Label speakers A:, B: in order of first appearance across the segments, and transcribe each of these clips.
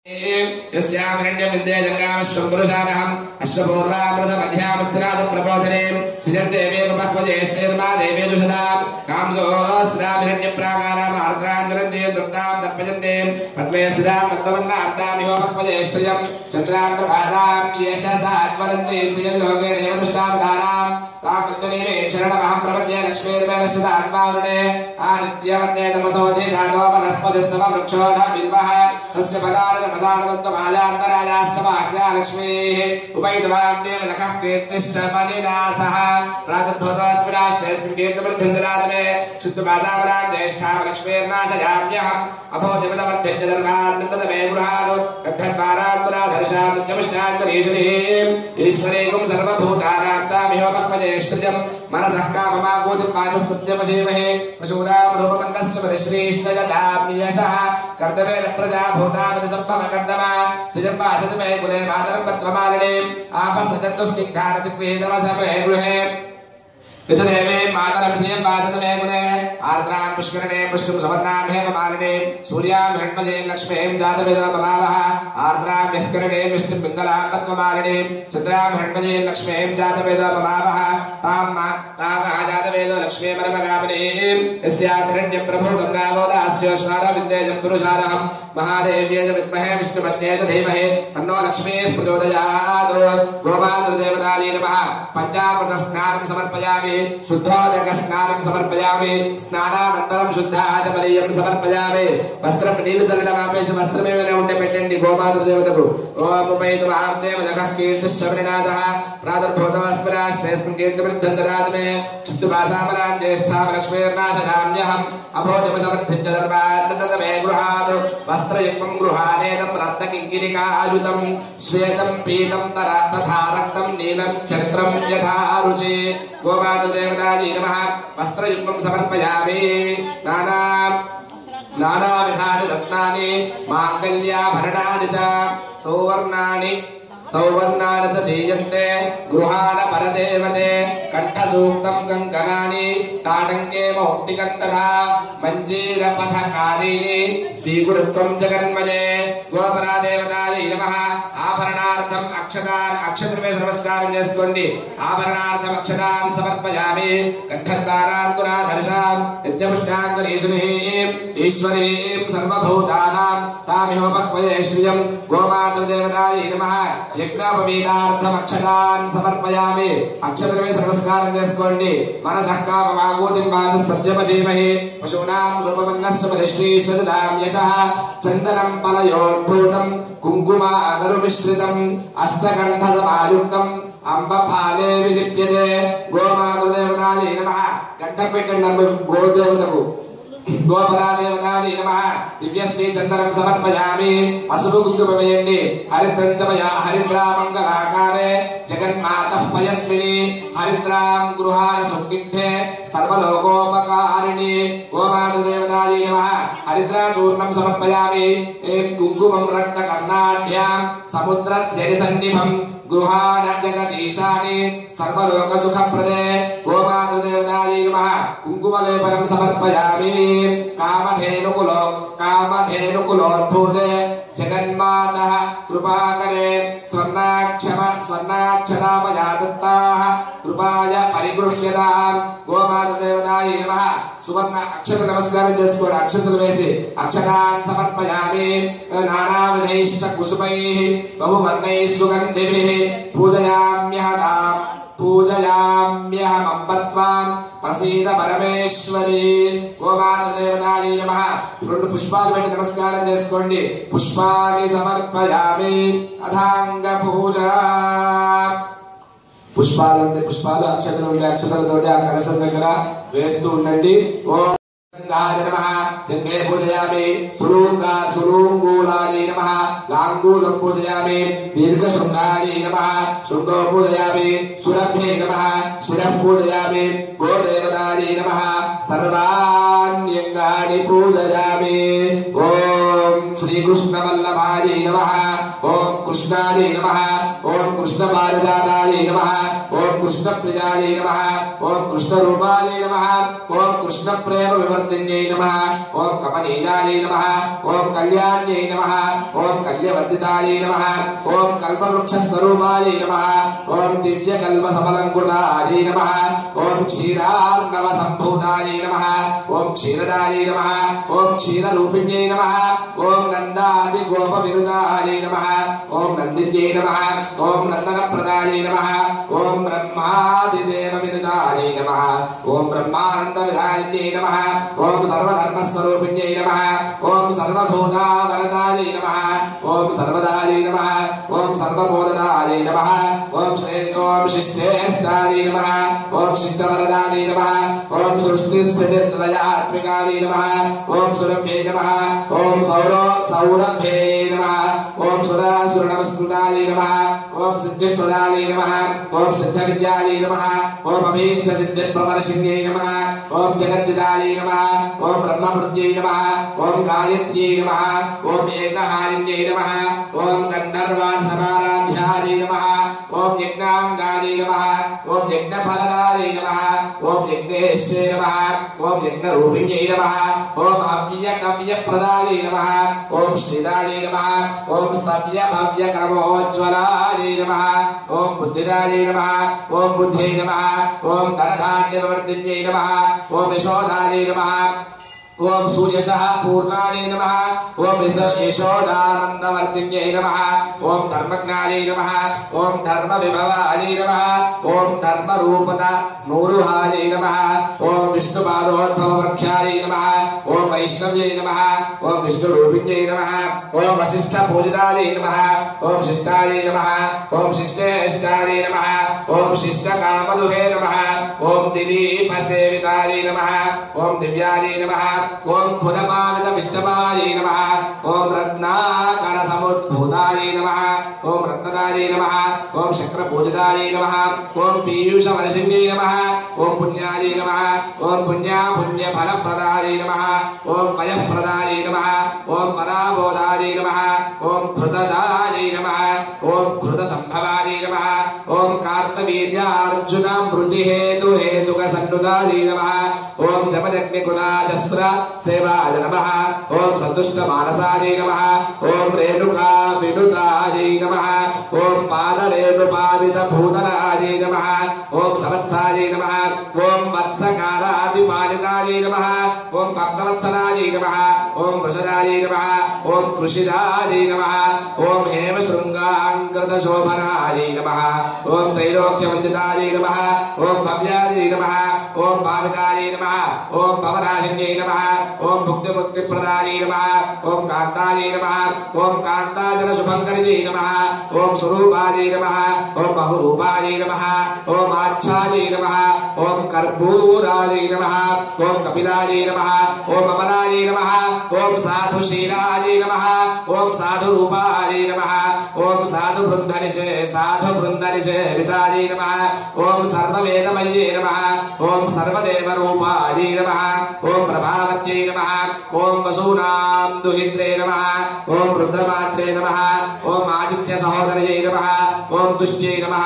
A: यस्यामरण्यं विद्ये जङ्गामश्वं पुरुषानहम् अश्वपूर्वामृतमध्यामस्तिनाद प्रबोधने सृजन्देवेव बह्वजे श्रेयर्मा देवेषु सदा कांसोऽस्मिदाभिरण्यप्राकाराम् आर्द्राञ्जलन्ते तृप्तां तर्पयन्ते पद्मे स्थितां पद्मवन्नार्तामिहो बह्वजे श्रियं चन्द्राङ्गभासां यशसात्वरन्ते श्रियल्लोके देवदुष्टां दारां तां पद्मनेवे शरणमहं प्रपद्ये लक्ष्मीर्मेलस्यदात्मावृणे आनित्यवर्णे तमसोऽधि धातो वनस्पतिस्तमवृक्षोऽध बिल्वः तस्य फलानदमसानदत्तमालान्तराजाश्चमाख्या लक्ष्मीः उपैतवां देवनखः कीर्तिश्च मणिनासः प्रातर्भूतोऽस्मिनाश्रेऽस्मिन् कीर्तिवृद्धिन्दरात्मे शुद्धभासावरां ज्येष्ठां लक्ष्मीर्नाशयाम्यहम् अभोजमदवर्धिञ्च धर्मान्नतमे गृहादो गद्धद्वारान्तराधर्षां नित्यमुष्टान्तरीश्वरीं ईश्वरीकुं सर्वभूतानां तामिहो भक्वजे श्रियं मनसः काममाकूतिं पादस्तुत्यमशीमहे पशूनां रूपमन्नस्य परिश्रीश्रयताम्यशः कर्तवेन प्रजा भूतापति संभवकर्दमा श्रियम्बाधतमे कुले मातरं पद्ममालिनीम् आपस्तजन्तुस्निग्धानचिक्रीतमसमे गृहे इतदेवे मातरं श्रियम्बाधतमे कुले आर्द्रां पुष्करणे पुष्टुं सवर्णां हेममालिनीं सूर्यां हिरण्मयीं लक्ष्मीं जातवेदो ममावः आर्द्रां यःकरणे विष्णुं पिङ्गलां पद्ममालिनीं चन्द्रां हिरण्मयीं लक्ष्मीं जातवेदो ममावः तां जातवेदो लक्ष्मीं परमगामिनीं यस्याभिरण्यं प्रभूतं नामोदास्योश्वारो विद्येजं पुरुषारहं महादेव्यै च विद्महे विष्णुपत्न्यै च धीमहि तन्नो लक्ष्मीः प्रचोदयात् गोमातृदेवतायै नमः पञ्चामृतस्नानं समर्पयामि शुद्धोदकस्नानं समर्पयामि स्नानानन्तरं शुद्धाचमनीयं समर्पयामि वस्त्रं नीलचलनमापेश वस्त्रमेव न ఉంటే పెట్టండి గోమాతృదేవతకు ఓం ఉపైతు మహాదేవనఖః కీర్తిశ్చ మణినాథः ప్రాతర్భూతోऽస్మినాశ్రేయస్మిన్ కీర్తివృద్ధిन्दరాత్మే शुद्धभासामरां ज्येष्ठां लक्ष्मीर्नाशयाम्यहम् अभोजमसमृद्धिञ्च धर्मान्नतमे गृहात् वस्त्रयुक्तं गृहानेदं रत्नकिङ्किरिकायुतं श्वेतं पीतं तथा रक्तं नीलं चक्रं यथा रुचि गोमातृदेवतायै नमः वस्त्रयुक्तं समर्पयामि नानाविधानि रत्नानि माङ्गल्याभरणानि च सौवर्णानि च दीयन्ते गृहाण परदेवते कंठसूक्तं कंकणानि ताटङ्के मौक्तिकं तथा मञ्जीरपथकारीणि श्रीगुरुत्वं जगन्मये गोपरादेवतायै नमः आभरणार्थम् अक्षतद्वये नमस्कारं చేసుకోండి आभरणार्थम् अक्षतान् समर्पयामि कंठद्वारान्तराधर्षां नित्यमुष्टान्तरीश्वरीं ईश्वरीं सर्वभूतानां तामिहो भक्वये श्रियं गोमातृदेवतायै नमः यज्ञोपवीतार्थम् अक्षतान् समर्पयामि अक्षतद्वये नमस्कारं చేసుకోండి मनसः काममाकूतिं पादस्तुत्यमशीमहि पशूनां रूपमन्नस्य परिश्रीश्रयताम्यशः चन्दनं फलयोर्भूतं कुङ्कुमागरुमिश्रितम् अष्टकण्ठसमायुक्तम् अम्बफाले विलिप्यते गोमातृदेवतायै नमः गड्ढं పెట్టండి గోదేవతకు गोपरादेवतायै नमः दिव्यश्री चन्दनं समर्पयामि पशुपु कुङ्कुम वेयंडि हरिद्रं च मया हरिद्रामङ्गलाकारे जगन्मातः पयस्विनी हरिद्रां गृहाण सुग्गिद्धे सर्वलोकोपकारिणी गोमातृदेवतायै नमः हरिद्राचूर्णं समर्पयामि कुङ्कुमं रक्तकर्णाढ्यां समुद्रध्यरिसन्निभं गृहाण जगदीशानि सर्वलोकसुखप्रदे गोमातृदेवतायै नमः कुङ्कुमलेपनं समर्पयामि कामधेनुकुलोद्भूते जगन्मातः कृपाकरे स्वर्णाक्षरामया दत्ताः कृपाय परिगृह्यतां गोमातृदेवतायै नमः सुवर्ण अक्षत नमस्कारं చేసుకోండి అక్షతలు వేసి అక్షతాన్ సమర్పయామి నానావిధైశ్చ కుసుమైః బహువర్ణైః సుగంధిభిః పూజయామ్యహమంబత్వాం ప్రసీద పరమేశ్వరి గోమాతృదేవతాयै నమః రెండు పుష్పాలు పెట్టి నమస్కారం చేసుకోండి పుష్పాన్ని సమర్పయామి అథాంగ పూజ పుష్పాలు ఉంటే పుష్పాలు అక్షతలు ఉంటే అక్షతలతోటి ఆ కలశం దగ్గర వేస్తూ ఉండండి ఓం नमः जंगे पूजयामि सुलूंगूलायै नमः लांगूलं पूजयामि दीर्घशृंगायै नमः शृंगो पूजयामि सुरभ्ये नमः शिरः पूजयामि गोदेवतायै नमः सर्वाण्यंगानि पूजयामि ओम श्रीकृष्णवल्लभायै नमः ओम कृष्णायै नमः ओम कृष्णपारिजातायै नमः ओम कृष्णप्रियायै नमः ओम कृष्णरूपायै नमः ओम कृष्णप्रेम विवर्धिन्यै नमः ओम कमनीयायै नमः ओम कल्याण्यै नमः ओम कल्यवर्धितायै नमः ओम कल्पवृक्षस्वरूपायै नमः ओम दिव्यकल्पसमलङ्कृतायै नमः ओम क्षीरार्णवसम्भूतायै नमः ओम क्षीरदायै नमः ओम क्षीररूपिण्यै नमः ओम नन्दादिगोपविरुदायै नमः ओम नन्दिन्यै नमः ओम नन्दनप्रदायै नमः ओम ब्रह्मादिदेवविरुदायै नमः ओम ब्रह्मानन्दविधायिन्यै नमः ओम सर्वधर्मस्वरूपिण्यै नमः ओम सर्वभूतावरदायै नमः ओम सर्वदायै नमः ओम सर्वबोधदायै नमः ओम शिष्टेष्टायै नमः ओम शिष्टवरदायै नमः ओम सृष्टिस्थितिलयात्मिकायै नमः ओम सुरभ्यै नमः ओम सौरभ्यै नमः ओम सुरासुरनमस्कृतायै नमः ओम सिद्धिप्रदायै नमः ओम सिद्धविद्यायै नमः ओम अभीष्टसिद्धिप्रवर्षिण्यै नमः ओम जगद्विदायै नमः ओम ब्रह्मवृत्यै नमः ओम गायत्र्यै नमः ओम एकहारिण्यै नमः ओम गन्धर्वान् नमः ओम यज्ञांगायै नमः ओम यज्ञफलदायै नमः ओम यज्ञेश्यै नमः ओम यज्ञरूपिण्यै नमः ओम हव्यकव्यप्रदायै नमः ओम श्रीदायै नमः ओम स्तव्यभव्यकर्मोज्ज्वलायै नमः ओम बुद्धिदायै नमः ओम बुद्ध्यै नमः ओम धनधान्यवर्धिन्यै नमः ओम यशोदायै नमः ओम सूर्यशः पूर्णायै नमः ओम यशोदानन्दवर्धिन्यै नमः ओम धर्मज्ञायै नमः ओम धर्मविभवायै नमः ओम धर्मरूपदा नूरुहायै नमः ओम विष्णुपादोद्भववृक्षायै नमः ओम वैष्णव्यै नमः ओम विष्णुरूपिण्यै नमः ओम वसिष्ठपूजितायै नमः ओम शिष्टायै नमः ओम शिष्टेष्टायै नमः ओम शिष्टकामधुहे नमः ओम दिलीपसेवितायै नमः ओम दिव्यायै नमः ओम खुरपावितविष्टपायै नमः ओम रत्नाकरसमुद्भूतायै नमः ओम रत्नदायै नमः ओम शक्रपूजितायै नमः ओम पीयूषवर्षिण्यै नमः ओम पुण्यायै नमः ओम पुण्यफलप्रदायै नमः ओम पयःप्रदायै नमः ओम पराबोधायै नमः ओम घृतदायै नमः ओम घृतसम्भवायै नमः ओम कार्तवीर्यार्जुन मृतिहेतुहेतुकसन्नुदायै नमः ओम जपजग्निकुदाजस्र सेवाय नमः ओम सन्तुष्टमानसायै नमः ओम रेणुका विनुतायै नमः ओम पादरेणुपावितभूतलायै नमः ओम समत्सायै नमः ओम वत्सकारादिपालितायै नमः ओम भक्तवत्सलायै नमः ओम वृषदायै नमः ओम कृषिदायै नमः ओम हेमशृङ्गाङ्कृतशोभनायै नमः ओम त्रैलोक्यवन्दितायै नमः ओम भव्यायै नमः ओम भावितायै नमः ओम भवराहिण्यै नमः ओम भुक्तिमुक्तिप्रदायै नमः ओम कान्तायै नमः ओम कान्ताजनशुभङ्करिण्यै नमः ओम स्वरूपायै नमः ओम बहुरूपायै नमः ओम आच्छायै नमः ओम कर्पूरायै नमः ओम कपिलायै नमः ओम अमलायै नमः ओम साधुशीलायै नमः ओम साधुरूपायै नमः ओम साधुवृन्दनिषेवितायै नमः ओम सर्ववेदमय्यै नमः ओम सर्वदेवरूपायै नमः ओम प्रभावत्यै नमः ओम वसूनां दुहित्रे नमः ओम रुद्रमात्रे नमः ओम आदित्यसहोदर्यै नमः ओम तुष्ट्यै नमः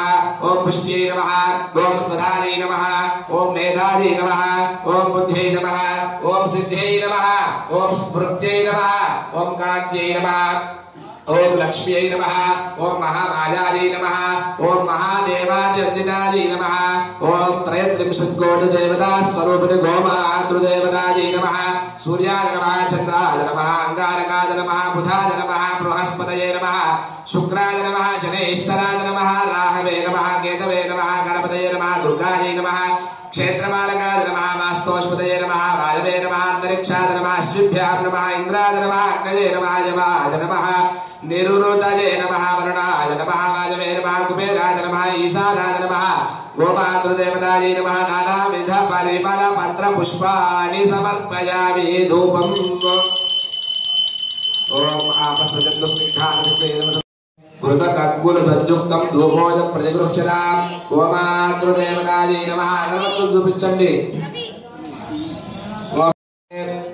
A: ओम पुष्ट्यै नमः ओम स्वधायै नमः ओम मेधायै नमः ओम बुद्ध्यै नमः ओम सिद्ध्यै नमः ओम स्मृत्यै नमः ओम कान्त्यै नमः ओम लक्ष्म्यै नमः ओम महामायायै नमः ओम महादेवादिवन्दितायै नमः ओम त्रयत्रिंशत्कोटिदेवता स्वरूपिणि गोमातृदेवतायै नमः सूर्याय नमः चन्द्राय नमः अंगारकाय नमः बुधाय नमः बृहस्पतये नमः शुक्राय नमः शनैश्चराय नमः राहवे नमः केतवे नमः गणपतये नमः दुर्गायै नमः क्षेत्रपालकाय नमः वास्तोष्पतये नमः वायवे नमः अंतरिक्षाय नमः अश्विभ्यां नमः इंद्राय नमः अग्नये नमः यमाय नमः निरुरुतये नमः वरुणाय नमः वायवे नमः कुबेराय नमः ईशानाय नमः गोमातृदेवतायै नमः नानाविध परिमल पत्र पुष्पाणि समर्पयामि धूपम् ओम आपस्मजन्तुस्निग्धानमित्रेण घृतकर्पूरसंयुक्तं धूपोऽयं प्रतिगृह्यताम् गोमातृदेवतायै नमः अगरबत्తులు చూపించండి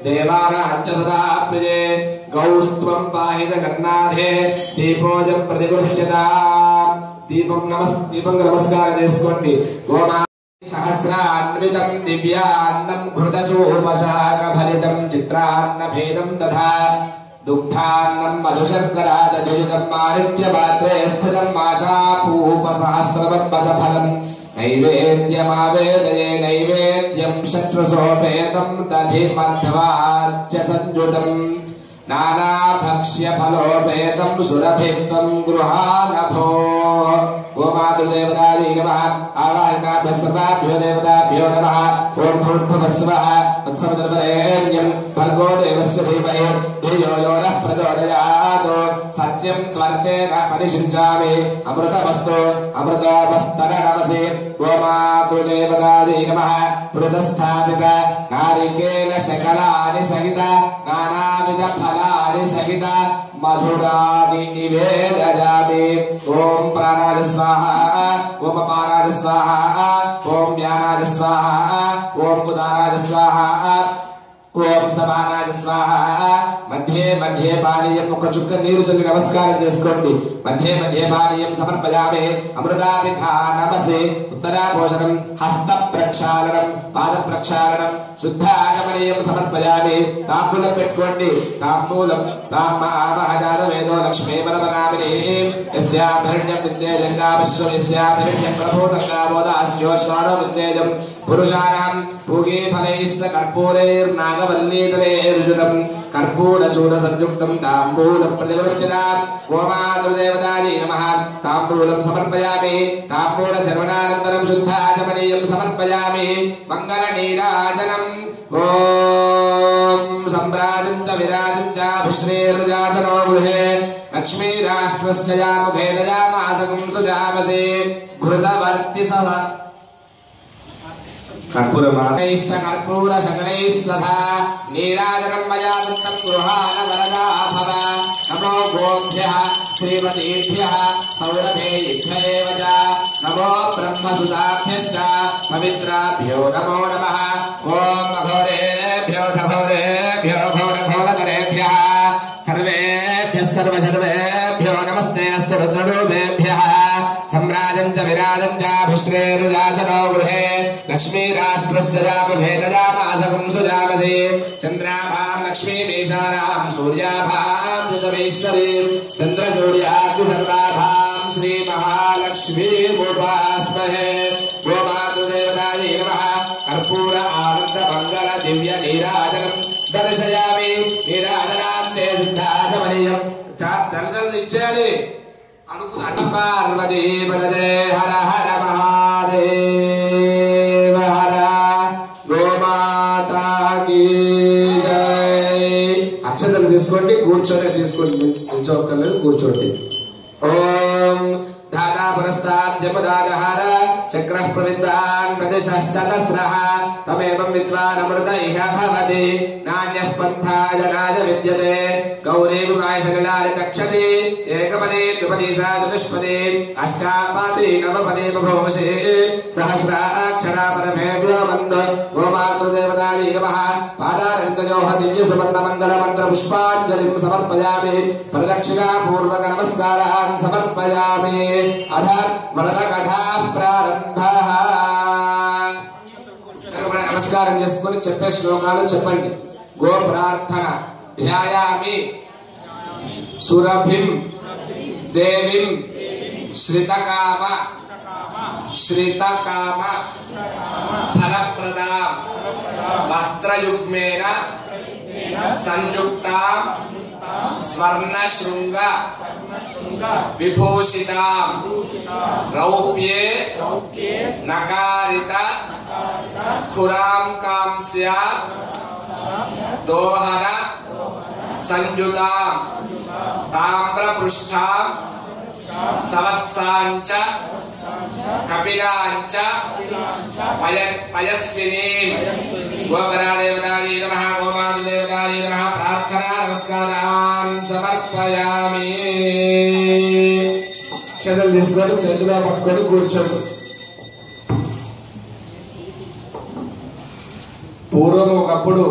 A: देवानाञ्च सदा प्रिये गौस्त्वं पाहि जगन्नाथे दीपोऽयं प्रतिगृह्यताम् दीपं नमस्कार చేసుకోండి गोमा सहस्रान्वितं दिव्यान्नं घृतशोभशाकभरितं चित्रान्नभेदं तथा दुग्धान्नं मधुशर्करादधियुतं माणिक्यपात्रे स्थितं माशापूपसहस्रवद्भजफलं नैवेद्यमावेदये नैवेद्यं शत्रुसोपेतं दधिमध्वाच्य संयुतम् नानाभक्ष्यफलोपेतं सुरभिक्तं गृहानभो गोमातृदेवतायै नमः आवाहनाभ्यः सर्वाभ्यो देवताभ्यो नमः ॐ भूर्भुवस्सुवः तत्सवितुर्वरेण्यं भर्गो देवस्य धीमहि धियो यो नः प्रचोदयात् सत्यं त्वर्तेन परिषिञ्चामि अमृतमस्तु अमृतोपस्तरनमसि गोमातृदेवतायै नमः मृतस्थापित नारिकेल शकलानि सहित नानाविध फलानि सहित मधुराणि निवेदयामि ओम प्राणाय स्वाहा ओम अपानाय स्वाहा ओम व्यानाय स्वाहा ओम उदानाय स्वाहा ओम समानाय स्वाहा मध्ये मध्ये पानीयं ఒక చుక్క నీరు చల్లి నమస్కారం చేసుకోండి मध्ये मध्ये पानीयं సమర్పయామి అమృతాభిధానమసి ఉత్తరాభూషణం హస్త ప్రక్షాళనం పాద ప్రక్షాళనం శుద్ధాగమనీయం సమర్పయామి తాంబూలం పెట్టుకోండి తాంబూలం తామ్మ ఆవహజాత వేదో లక్ష్మీ పరమగామిని యస్యాభిరణ్యం విద్యేజంగా విశ్వయస్యాభిరణ్యం ప్రభూతంగా బోధాస్యోశ్వారో విద్యేజం పురుషాణం పూగే ఫలైస్త కర్పూరైర్నాగవల్లీతరైర్యుతం కర్పూరచూర సంయుక్తం తాంబూలం ప్రతిగృహ్యత గోమాతృదేవతాయై నమః తాంబూలం సమర్పయామి తాంబూల చర్వణానంతరం శుద్ధాగమనీయం సమర్పయామి మంగళ నీరాజనం ఓం సంభ్రాజంచ విరాజంచ భుశ్రీర్జాతనో గృహే లక్ష్మీ రాష్ట్రస్య ముఖే దయామాసకం సుజామసే ఘృతవర్తి సహ कर्पूरमानैश्च कर्पूरशकलैस्तथा नीराजनं मया दत्तं गृहाण वरदा भव नमो गोभ्यः श्रीमतीभ्यः सौरभेभ्य एव च नमो ब्रह्मसुताभ्यश्च पवित्राभ्यो नमो नमः ॐ अघोरेभ्यो घोरेभ्यो घोरघोरकरेभ्यः सर्वेभ्यः सर्वशर्वेभ्यो नमस्ते अस्तु रुद्ररूपेभ्यः सम्राजं च विराजं च भुश्रेर्जातनो गृहे लक्ष्मी राष्ट्रस्य जापभेदजामासकं सुजामसे चन्द्राभां लक्ष्मीमीशानां सूर्याभां युतमेश्वरीं चन्द्रसूर्याग्निसर्वाभां श्रीमहालक्ष्मीमुपास्महे गोमातृदेवतायै नमः कर्पूर आनन्दमङ्गल दिव्य नीराजनं दर्शयामि नीराजनान्ते शुद्धाचमनीयं तलतल इच्छाले पार्वती पदे हर हर महादेव हर गोमाता की जय అక్షతలు తీసుకోండి కూర్చొని తీసుకోండి నిల్చోక్కర్లేదు కూర్చోండి ఓం धारा पुरस्तात् जमदाजहार शक्रः प्रविद्वान् प्रतिशश्चतस्रः तमेवं विद्वान् अमृत इह भवति नान्यः पन्थाय नाय विद्यते गौरीमुखाय शकलानि तक्षति एकपदे द्विपदी सा चतुष्पदी अष्टापदी नवपदी बभूवशे सहस्राक्षरा परमेभ्यो वन्दो गोमातृदेवतायै नमः पादारविन्दयोः दिव्यसुवर्णमङ्गलमन्त्रपुष्पाञ्जलिं समर्पयामि प्रदक्षिणापूर्वक नमस्कारान् समर्पयामि अध वरदकथा प्रारंभः नमस्कारं చేసుకొని చెప్పే శ్లోకాలు చెప్పండి గో ప్రార్థన ధ్యాయామి సురభిం దేవిం శ్రితకామ ఫలప్రదా వస్త్రయుగ్మేన సంయుక్తా స్వర్ణశృంగ विभूषिता रौप्ये नकारित खुराम कांस्या दोहर संयुता ताम्रपृष्ठा सवत्सांच कपिलांच पयस्विनीं गोपरादेवतायै नमः गोमातृदेवतायै नमः प्रार्थना नमस्कारान् समर्पयामि चल తీసుకొని చేతులా పట్టుకొని కూర్చోండి పూర్వం ఒకప్పుడు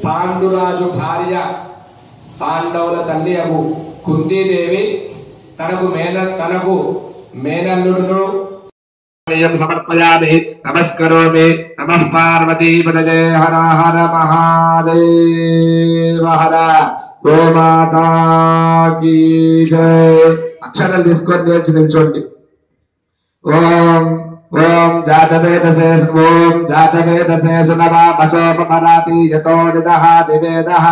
A: పాండురాజు భార్య పాండవుల తల్లి అగు కుంతీదేవి తనకు మేనల్లుడును समर्पयामि नमस्करोमि नमः पार्वतीपतये हर हर महादेव हर गोमाता की जय अक्षराలు తీసుకొని లేచి నిల్చోండి ఓం ఓం జాతవేదసే సునవా బసోపమరాతి యతో నిదః దివేదః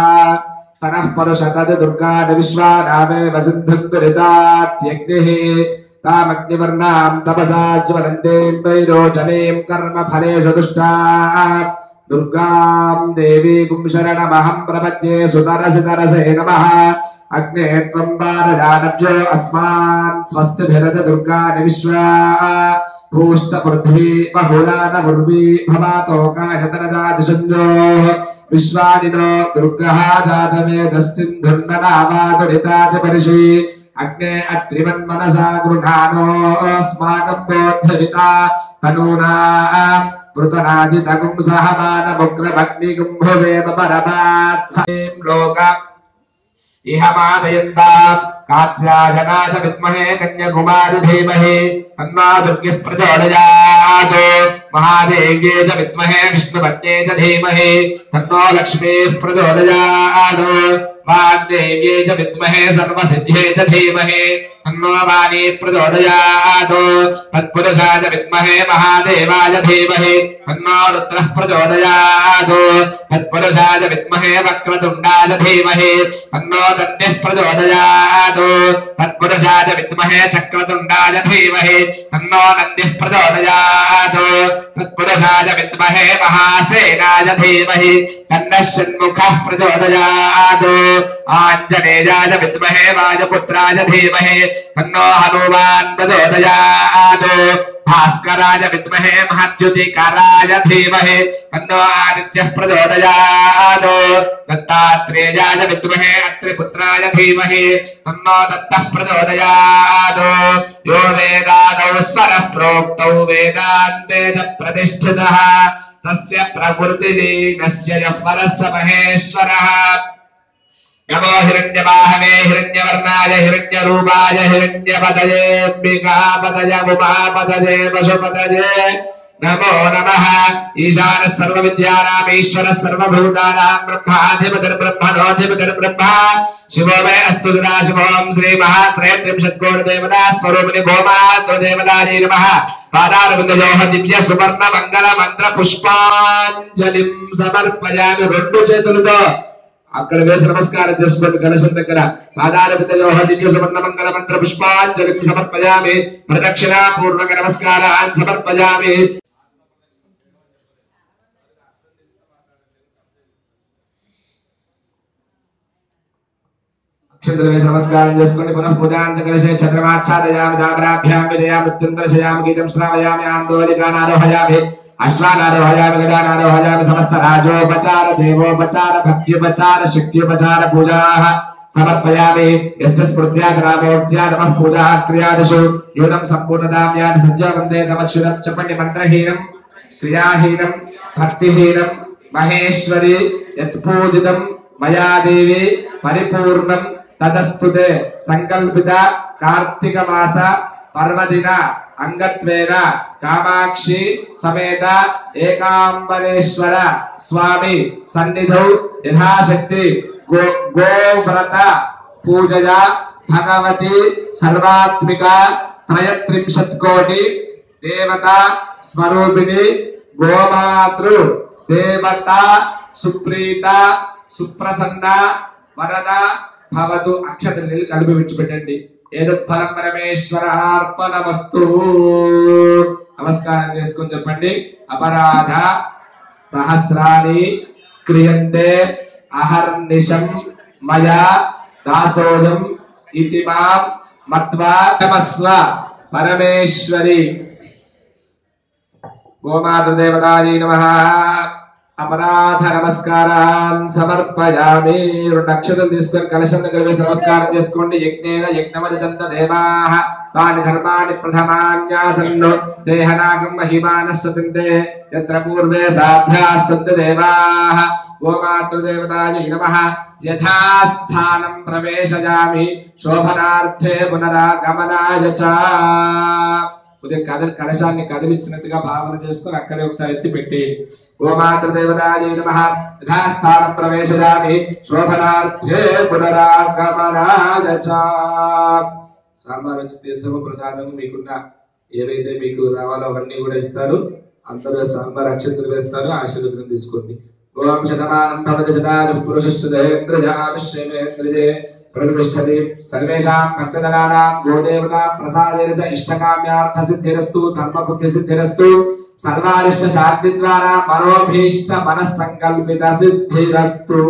A: సనః పరుషతది దుర్గా విశ్వానామే వసింధుం దురితాత్యగ్నిః तामग्निवर्णां तपसा ज्वलन्तीं वैरोचनीं कर्मफलेषु दुष्टां दुर्गां देवीं शरणमहं प्रपद्ये सुतरसितरसे नमः अग्ने त्वं वारजानभ्यो अस्मान् स्वस्तिभिरत दुर्गानि विश्वा भूश्च पृथ्वी बहुलानमुर्वी भवातोकायतनजातिशन्यो विश्वानिनो दुर्गः जातवेदस्सिन्धुर्मनावादुरितादिपरिषि अग्ने अत्रिवन्मनसा गृहाणो अस्माकं बोद्धविता तनूना पृतनाजितकुं सहमानमुग्रमग्निकुम्भुवेम परमात्सं लोक इह मादयन्तां कात्यायनाय विद्महे कन्याकुमारी धीमहि तन्नो दुर्गः प्रचोदयात् महादेव्यै च विद्महे विष्णुपत्न्यै च धीमहि तन्नो लक्ष्मीः प्रचोदयात् वाग्देव्यै च विद्महे सर्वसिद्ध्यै च धीमहि तन्नो वाणी प्रचोदयात् तत्पुरुषाय च विद्महे महादेवाय धीमहि तन्नो रुद्रः प्रचोदयात् तत्पुरुषाय च विद्महे वक्रतुण्डाय धीमहि तन्नो दन्तिः प्रचोदयात् तत्पुरुषाय च विद्महे चक्रतुण्डाय धीमहि तन्नो नन्दिः प्रचोदयात् तत्पुरुषाय च विद्महे महासेनाय धीमहि तन्नः षण्मुखः प्रचोदयात् आञ्जनेयाय च विद्महे वायुपुत्राय धीमहि तन्नो हनुमान् प्रचोदयात् भास्कराय विद्महे महद्युतिकाराय धीमहि तन्नो आदित्यः प्रचोदयात् दत्तात्रेयाय विद्महे अत्रिपुत्राय धीमहि तन्नो दत्तः प्रचोदयात् यो वेदादौ स्वरः प्रोक्तौ वेदान्ते च प्रतिष्ठितः तस्य प्रकृतिलीनस्य यः परः स महेश्वरः नमो हिरण्यवाहवे हिरण्यवर्णाय हिरण्यरूपाय हिरण्यपतये अम्बिकापतये उमापतये पशुपतये नमो नमः ईशानः सर्वविद्यानाम् ईश्वरः सर्वभूतानां ब्रह्माधिपतिर्ब्रह्मणोऽधिपतिर्ब्रह्मा शिवो मे अस्तु सदाशिवोऽहं श्रीमहात्रयस्त्रिंशत्कोटिदेवता स्वरूपिणि गोमातृदेवतायै नमः पादारविन्दयोः दिव्य सुवर्ण मंगल मंत्र पुष्पांजलिं समर्पयामि రెండు చేతులతో అక్కడ వేసి నమస్కారం చేసుకోండి కలశం దగ్గర పాదారవిందయోః దివ్య సువర్ణ మంగళ మంత్ర పుష్పాంజలిం సమర్పయామి ప్రదక్షిణా పూర్వక నమస్కారాన్ సమర్పయామి అక్షంతలు వేసి నమస్కారం చేసుకోండి పునః పూజాంచ కలశే చంద్రమాచ్ఛాదయామి దామరాభ్యాం విదయామి ఉత్తందర్శయామి గీతం శ్రావయామి ఆందోళికానారోహయామి अश्वानारोहयामि गदानारोहयामि समस्त राजोपचार देवोपचार भक्त्योपचार शक्त्योपचार पूजाः समर्पयामि यस्य स्मृत्या ग्रामोक्त्या नमः पूजाः क्रियादिषु यूनं सम्पूर्णतां याति सद्यो वन्दे तमक्षुरं च पण्डिमन्त्रहीनं क्रियाहीनं भक्तिहीनं महेश्वरी यत्पूजितं मया देवी परिपूर्णं तदस्तुते संकल्पित कार्तिक मास पर्वदिन अंगत्वेन कामाक्षी समेत एकांबरेश्वर स्वामी सन्निधौ यथाशक्ति गोव्रत पूजया भगवती सर्वात्मिका त्रयत्रिंशत् कोटि देवता स्वरूपिणी गोमातृ देवता सुप्रीता सुप्रसन्न वरदा भवतु अक्षतल्नि కలిపి విడిచిపెట్టండి ఏదత్ఫలం పరమేశ్వరార్పణమస్తు నమస్కారం చేసుకొని చెప్పండి అపరాధ సహస్రాని క్రియంతే అహర్నిశం మయా దాసోయం ఇతి మాం మత్వా నమస్వ పరమేశ్వరి గోమాతృదేవతాయై నమః अपराध नमस्कारान् समर्पयामि नक्षत्रं తీసుకొని కలశం దగ్గర వేసి నమస్కారం చేసుకోండి యజ్ఞేన యజ్ఞమదితంత దేవాః తాని ధర్మాని ప్రథమాన్యాసన్ను దేహనాగం మహిమానస్సతింతే యత్ర పూర్వే సాధ్యాస్సంతు దేవాః గోమాతృదేవతాయై నమః యథాస్థానం ప్రవేశయామి శోభనార్థే పునరాగమనాయ చ కొద్దిగా కలశాన్ని కదిలించినట్టుగా భావన చేసుకొని అక్కడే ఒకసారి ఎత్తి పెట్టేయండి. గోమాతృదేవతాయై నమః. యథాస్థాన ప్రవేశయామి శోభనార్థే పునరాగమనాయ చ. సాంబార్ వచ్చి తీర్థము ప్రసాదము మీకున్న ఏవైతే మీకు రావాలో అవన్నీ కూడా ఇస్తారు. అందరూ సాంబార్ అక్షంతలు వేస్తారు, ఆశీర్వచనం తీసుకోండి. ఓం శతమానం భవతి శతాయుః పురుషస్సుదేంద్రజావిశ్వేంద్రజే प्रतिष्ठति सर्वेषां भक्तजनानां गोदेवता प्रसादेन च इष्टकाम्यार्थ सिद्धिरस्तु धर्म बुद्धि सिद्धिरस्तु सर्वारिष्ट शान्ति द्वारा मनोभीष्ट मनः संकल्पित सिद्धिरस्तु.